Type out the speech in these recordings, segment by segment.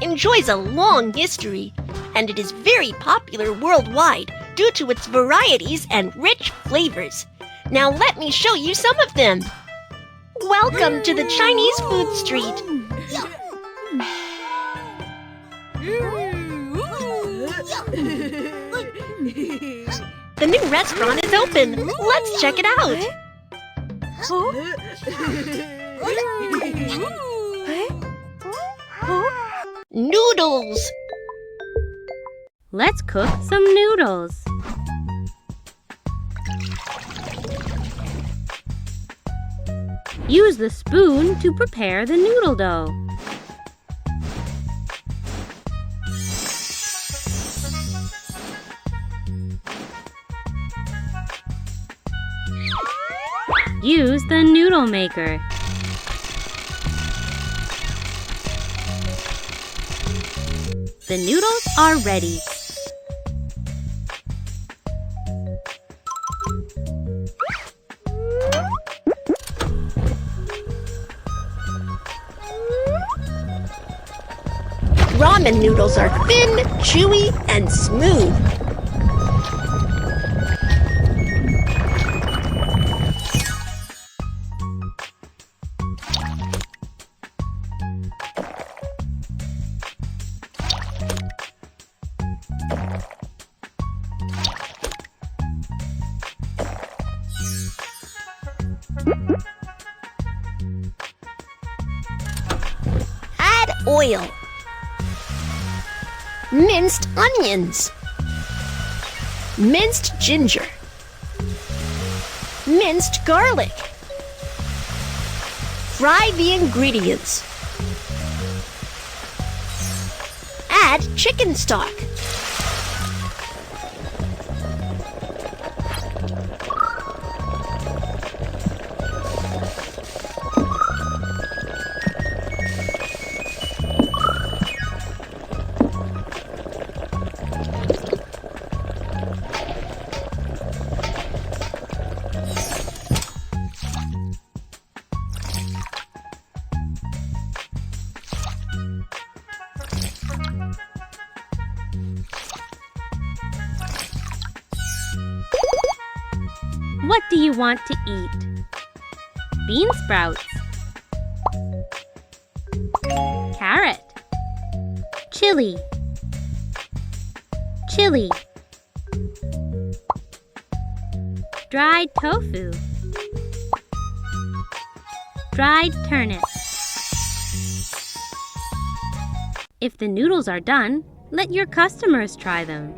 enjoys a long history, and it is very popular worldwide due to its varieties and rich flavors. Now let me show you some of them. Welcome to the Chinese food street. The new restaurant is open. Let's check it out. Noodles. Let's cook some noodles. Use the spoon to prepare the noodle dough. Use the noodle maker. The noodles are ready. Ramen noodles are thin, chewy, and smooth. Add oil. Minced onions. Minced ginger. Minced garlic. Fry the ingredients. Add chicken stock. What do you want to eat? Bean sprouts, carrot, chili, dried tofu, dried turnip. If the noodles are done, let your customers try them.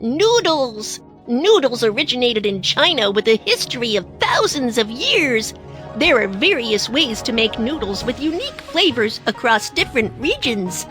Noodles! Noodles originated in China with a history of thousands of years. There are various ways to make noodles with unique flavors across different regions.